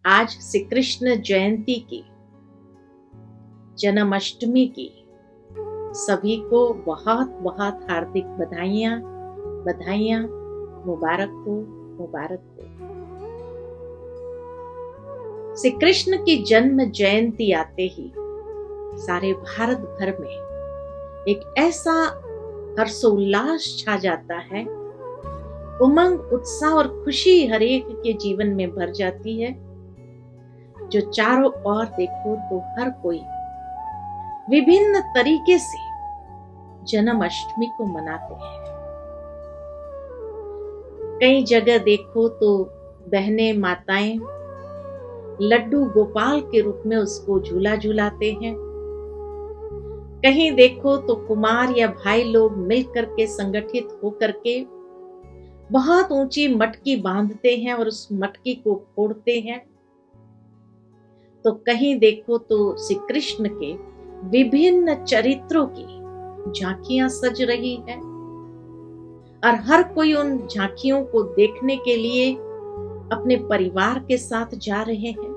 आज श्री कृष्ण जयंती की, जन्माष्टमी की सभी को बहुत बहुत हार्दिक बधाइयां, मुबारक हो। श्री कृष्ण की जन्म जयंती आते ही सारे भारत भर में एक ऐसा हर्षोल्लास छा जाता है, उमंग, उत्साह और खुशी हर एक के जीवन में भर जाती है। जो चारों ओर देखो तो हर कोई विभिन्न तरीके से जन्माष्टमी को मनाते हैं। कई जगह देखो तो बहनें, माताएं लड्डू गोपाल के रूप में उसको झूला झूलाते हैं। कहीं देखो तो कुमार या भाई लोग मिलकर के, संगठित होकर के बहुत ऊंची मटकी बांधते हैं और उस मटकी को फोड़ते हैं। तो कहीं देखो तो श्री कृष्ण के विभिन्न चरित्रों की झांकियां सज रही है और हर कोई उन झांकियों को देखने के लिए अपने परिवार के साथ जा रहे हैं।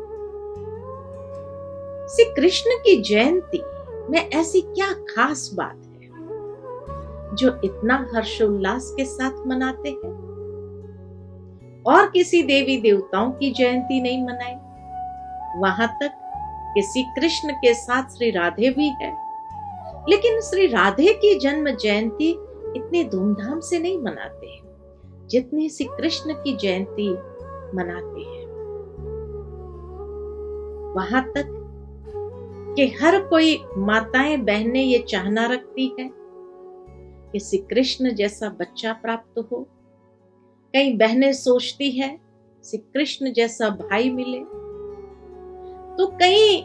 श्री कृष्ण की जयंती में ऐसी क्या खास बात है जो इतना हर्षोल्लास के साथ मनाते हैं? और किसी देवी देवताओं की जयंती नहीं मनाई, वहां तक कि श्री कृष्ण के साथ श्री राधे भी है, लेकिन श्री राधे की जन्म जयंती इतनी धूमधाम से नहीं मनाते जितनी श्री कृष्ण की जयंती मनाते हैं। वहां तक कि हर कोई माताएं, बहनें ये चाहना रखती है कि श्री कृष्ण जैसा बच्चा प्राप्त हो। कई बहनें सोचती है श्री कृष्ण जैसा भाई मिले, तो कई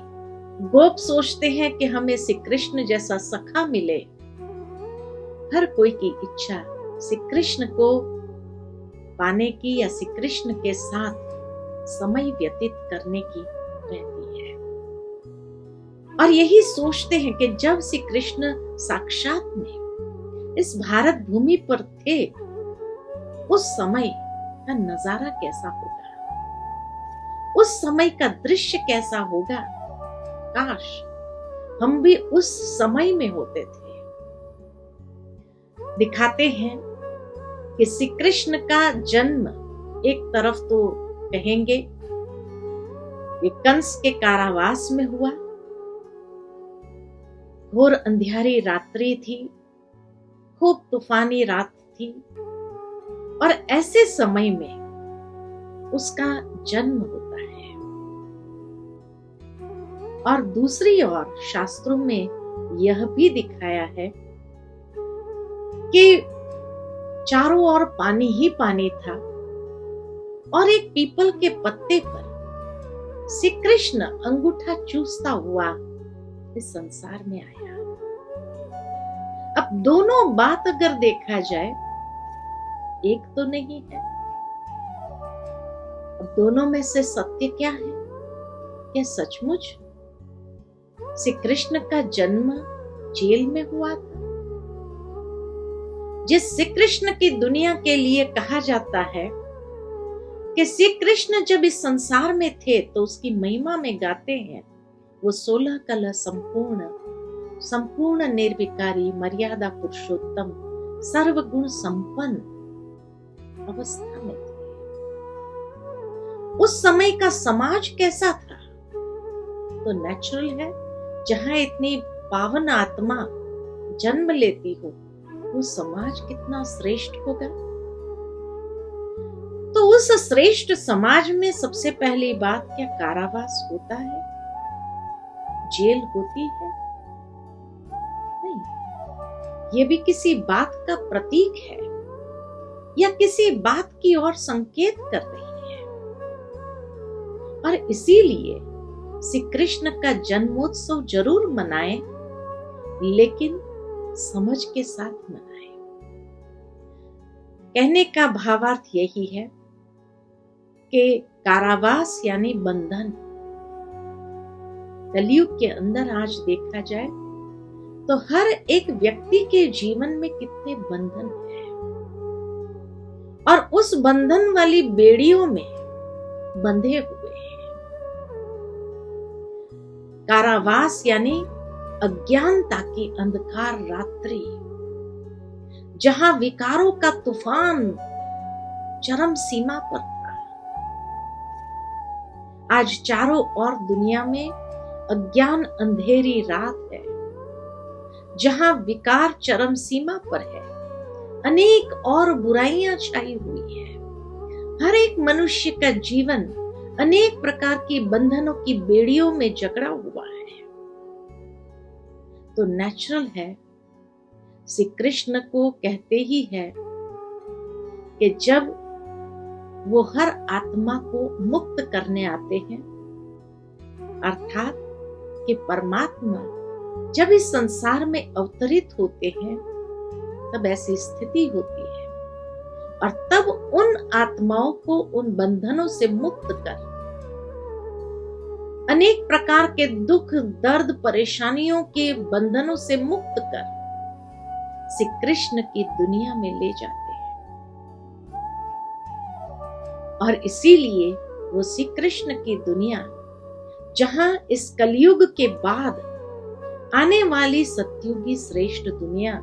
गोप सोचते हैं कि हमें श्री कृष्ण जैसा सखा मिले। हर कोई की इच्छा श्री कृष्ण को पाने की या श्री कृष्ण के साथ समय व्यतीत करने की रहती है। और यही सोचते हैं कि जब श्री कृष्ण साक्षात में इस भारत भूमि पर थे, उस समय का नजारा कैसा होगा, उस समय का दृश्य कैसा होगा। काश हम भी उस समय में होते थे। दिखाते हैं कि श्री कृष्ण का जन्म एक तरफ तो कहेंगे ये कंस के कारावास में हुआ। घोर अंधियारी रात्रि थी, खूब तूफानी रात थी और ऐसे समय में उसका जन्म होता है। और दूसरी ओर शास्त्रों में यह भी दिखाया है कि चारों ओर पानी ही पानी था और एक पीपल के पत्ते पर श्री कृष्ण अंगूठा चूसता हुआ इस संसार में आया। अब दोनों बात अगर देखा जाए, एक तो नहीं है। अब दोनों में से सत्य क्या है? क्या सचमुच श्री कृष्ण का जन्म जेल में हुआ था? जिस श्री कृष्ण की दुनिया के लिए कहा जाता है कि श्री कृष्ण जब इस संसार में थे तो उसकी महिमा में गाते हैं, वो 16 कला संपूर्ण निर्विकारी, मर्यादा पुरुषोत्तम, सर्वगुण संपन्न अवस्था में थे। उस समय का समाज कैसा था? तो नेचुरल है, जहां इतनी पावन आत्मा जन्म लेती हो, वो समाज कितना श्रेष्ठ होगा। तो उस श्रेष्ठ समाज में सबसे पहली बात, क्या कारावास होता है? जेल होती है? नहीं, ये भी किसी बात का प्रतीक है या किसी बात की ओर संकेत कर रही है। और इसीलिए श्री कृष्ण का जन्मोत्सव जरूर मनाएं, लेकिन समझ के साथ मनाएं। कहने का भावार्थ यही है कि कारावास यानी बंधन, कलयुग के अंदर आज देखा जाए तो हर एक व्यक्ति के जीवन में कितने बंधन हैं और उस बंधन वाली बेड़ियों में बंधे हुए हैं। कारावास यानी अज्ञानता की अंधकार रात्रि, जहां विकारों का तूफान चरम सीमा पर था। आज चारों ओर दुनिया में अज्ञान अंधेरी रात है, जहां विकार चरम सीमा पर है, अनेक और बुराइयां छाई हुई है। हर एक मनुष्य का जीवन अनेक प्रकार की बंधनों की बेड़ियों में जकड़ा हुआ है। तो नेचुरल है, श्री कृष्ण को कहते ही है कि जब वो हर आत्मा को मुक्त करने आते हैं, अर्थात कि परमात्मा जब इस संसार में अवतरित होते हैं, तब ऐसी स्थिति होती है और तब उन आत्माओं को उन बंधनों से मुक्त कर, अनेक प्रकार के दुख, दर्द, परेशानियों के बंधनों से मुक्त कर श्री कृष्ण की दुनिया में ले जाते हैं। और इसीलिए वो श्री कृष्ण की दुनिया, जहां इस कलयुग के बाद आने वाली सतयुगी श्रेष्ठ दुनिया,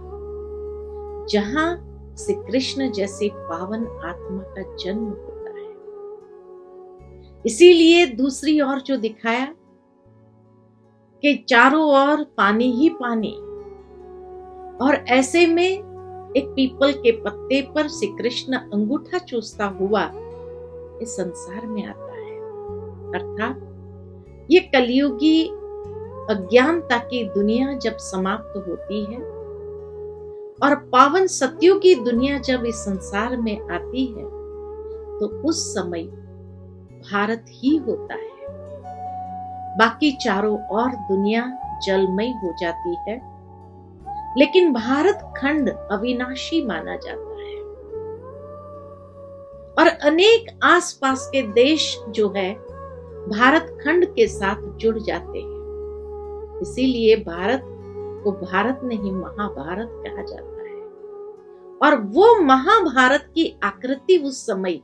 जहां श्री कृष्ण जैसे पावन आत्मा का जन्म होता है। इसीलिए दूसरी ओर जो दिखाया कि चारों ओर पानी ही पानी, और ऐसे में एक पीपल के पत्ते पर श्री कृष्ण अंगूठा चूसता हुआ इस संसार में आता है। अर्थात ये कलयुगी अज्ञानता की दुनिया जब समाप्त होती है और पावन सतयुगी दुनिया जब इस संसार में आती है, तो उस समय भारत ही होता है। बाकी चारों ओर दुनिया जलमय हो जाती है, लेकिन भारत खंड अविनाशी माना जाता है और अनेक आसपास के देश जो है भारत खंड के साथ जुड़ जाते हैं। इसीलिए भारत को भारत नहीं, महाभारत कहा जाता है। और वो महाभारत की आकृति उस समय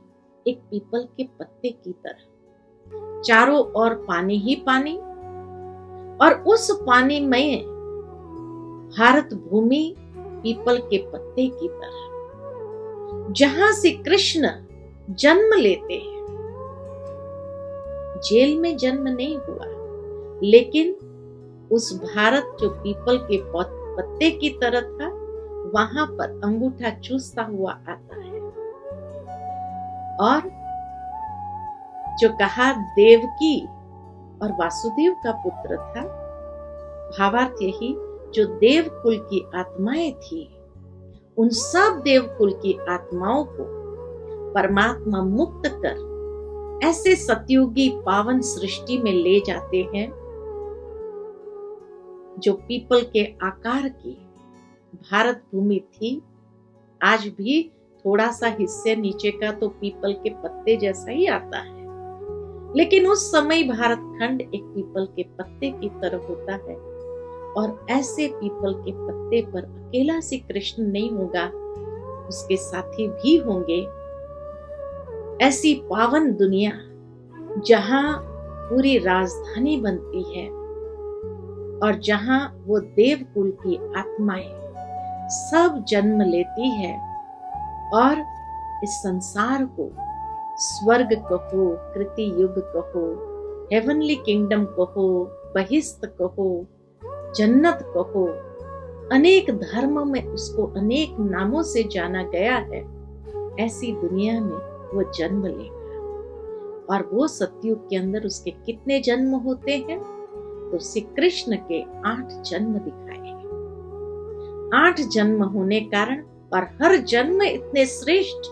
एक पीपल के पत्ते की तरह, चारों ओर पानी ही पानी, और उस पानी में भारत भूमि पीपल के पत्ते की तरह, जहां से कृष्ण जन्म लेते हैं। जेल में जन्म नहीं हुआ, लेकिन उस भारत जो पीपल के पत्ते की तरह था, वहां पर अंगूठा चूसता हुआ आता है। और जो कहा देवकी और वासुदेव का पुत्र था, भावार्थ यही, जो देव कुल की आत्माएं थी, उन सब देव कुल की आत्माओं को परमात्मा मुक्त कर ऐसे सतयुगी पावन सृष्टि में ले जाते हैं, जो पीपल के आकार की भारत भूमि थी। आज भी थोड़ा सा हिस्से नीचे का तो पीपल के पत्ते जैसा ही आता है, लेकिन उस समय भारत खंड एक पीपल के पत्ते की तरह होता है। और ऐसे पीपल के पत्ते पर अकेला श्री कृष्ण नहीं होगा, उसके साथी भी होंगे। ऐसी पावन दुनिया जहां पूरी राजधानी बनती है और जहां वो देवकुल की आत्माएं सब जन्म लेती है और इस संसार को स्वर्ग कहो, कृति युग कहो, हेवनली किंगडम कहो, बहिष्ठ कहो, जन्नत कहो, अनेक धर्मों में उसको अनेक नामों से जाना गया है। ऐसी दुनिया में वो जन्म लेगा। और वो सतयुग के अंदर उसके कितने जन्म होते हैं? तो श्री कृष्ण के 8 जन्म दिखाए हैं। 8 जन्म होने कारण और हर जन्म इतने श्रेष्ठ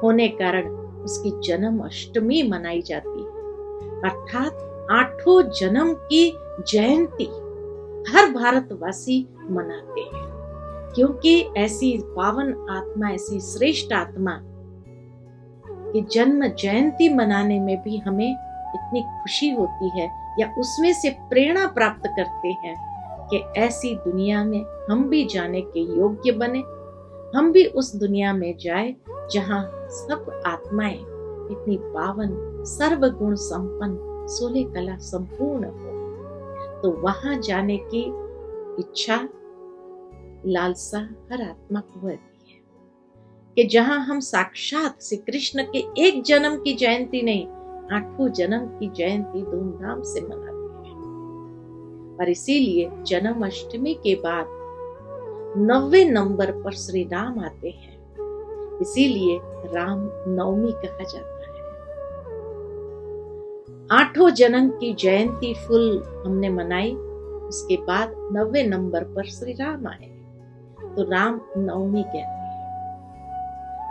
होने कारण उसकी जन्म अष्टमी मनाई जाती है। अर्थात 8 जन्म की जयंती हर भारतवासी मनाते हैं, क्योंकि ऐसी पावन आत्मा, ऐसी श्रेष्ठ आत्मा कि जन्म जयंती मनाने में भी हमें इतनी खुशी होती है, या उसमें से प्रेरणा प्राप्त करते हैं कि ऐसी दुनिया में हम भी जाने के योग्य बने, हम भी उस दुनिया में जाए जहां सब आत्माएं इतनी पावन, सर्वगुण संपन्न, 16 कला संपूर्ण हो। तो वहां जाने की इच्छा, लालसा हर आत्मा को होती है कि जहां हम साक्षात श्री कृष्ण के एक जन्म की जयंती नहीं, 8 जन्म की जयंती धूमधाम से मनाते हैं। और इसीलिए जन्माष्टमी के बाद 9वें नंबर पर श्री राम आते हैं, इसीलिए राम नवमी कहा जाता है। 8 जन्म की जयंती फुल हमने मनाई, उसके बाद 9वें नंबर पर श्री राम आए तो राम नवमी कहते हैं।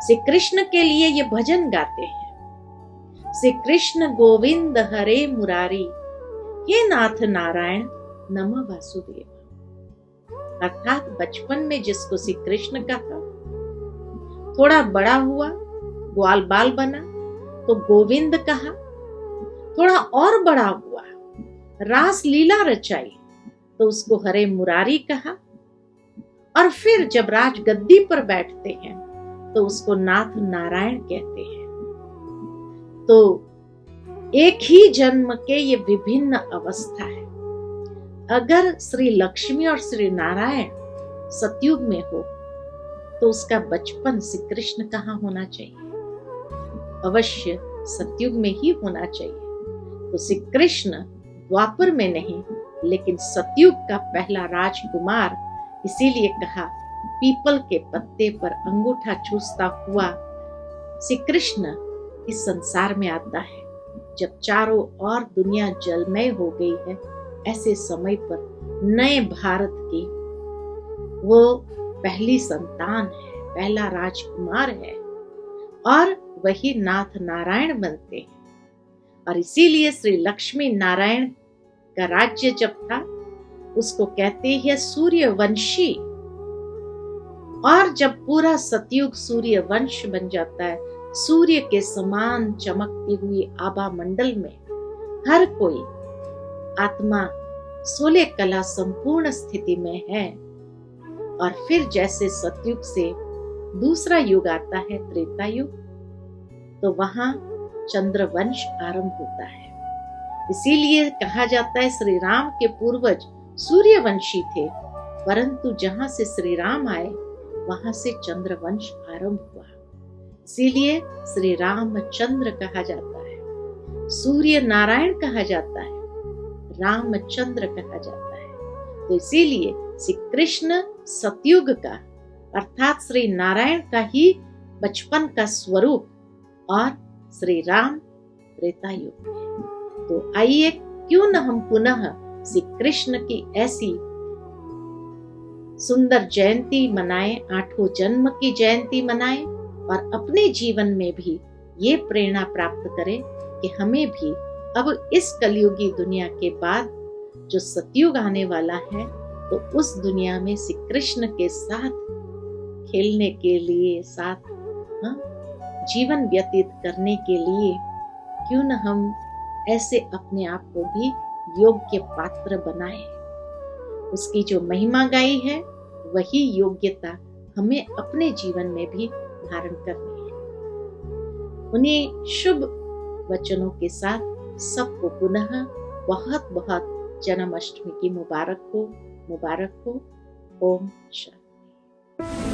श्री कृष्ण के लिए ये भजन गाते हैं, श्री कृष्ण गोविंद हरे मुरारी, हे नाथ नारायण नमः वासुदेव। अर्थात बचपन में जिसको श्री कृष्ण कहा, थोड़ा बड़ा हुआ, ग्वाल बाल बना तो गोविंद कहा, थोड़ा और बड़ा हुआ, रास लीला रचाई तो उसको हरे मुरारी कहा, और फिर जब राज गद्दी पर बैठते हैं तो उसको नाथ नारायण कहते हैं। तो एक ही जन्म के ये विभिन्न अवस्था है। अगर श्री लक्ष्मी और श्री नारायण सतयुग में हो तो उसका बचपन श्री कृष्ण कहाँ होना चाहिए? अवश्य सतयुग में ही होना चाहिए। तो श्री कृष्ण द्वापर में नहीं, लेकिन सतयुग का पहला राजकुमार, इसीलिए कहा पीपल के पत्ते पर अंगूठा चूसता हुआ श्री कृष्ण इस संसार में आता है। जब चारों ओर दुनिया जलमय हो गई है, ऐसे समय पर नए भारत की वो पहली संतान है, पहला राजकुमार है, और वही नाथ नारायण बनते हैं। और इसीलिए श्री लक्ष्मी नारायण का राज्य जब था, उसको कहते हैं सूर्यवंशी। और जब पूरा सतयुग सूर्यवंश बन जाता है, सूर्य के समान चमकती हुई आभा मंडल में हर कोई आत्मा 16 कला संपूर्ण स्थिति में है। और फिर जैसे सतयुग से दूसरा युग आता है, त्रेता युग, तो वहां चंद्रवंश आरंभ होता है। इसीलिए कहा जाता है श्री राम के पूर्वज सूर्यवंशी थे, परंतु जहां से श्री राम आए वहां से चंद्रवंश आरंभ हुआ। इसीलिए श्री रामचंद्र कहा जाता है, सूर्य नारायण कहा जाता है, रामचंद्र कहा जाता है। तो इसीलिए श्री कृष्ण सतयुग का अर्थात श्री नारायण का ही बचपन का स्वरूप, और श्री राम त्रेता युग में। तो आइए क्यों न हम पुनः श्री कृष्ण की ऐसी सुंदर जयंती मनाएं, 8 जन्म की जयंती मनाएं, और अपने जीवन में भी ये प्रेरणा प्राप्त करें कि हमें भी अब इस कलयुगी दुनिया के बाद जो सतयुग आने वाला है, तो उस दुनिया में श्री कृष्ण के साथ खेलने के लिए, साथ जीवन व्यतीत करने के लिए क्यों न हम ऐसे अपने आप को भी योग्य पात्र बनाएं। उसकी जो महिमा गाई है, वही योग्यता हमें अपने जीवन में भी धारण करनी है। उन्हीं शुभ वचनों के साथ सबको पुनः बहुत बहुत जन्माष्टमी की मुबारक हो। ओम शांति।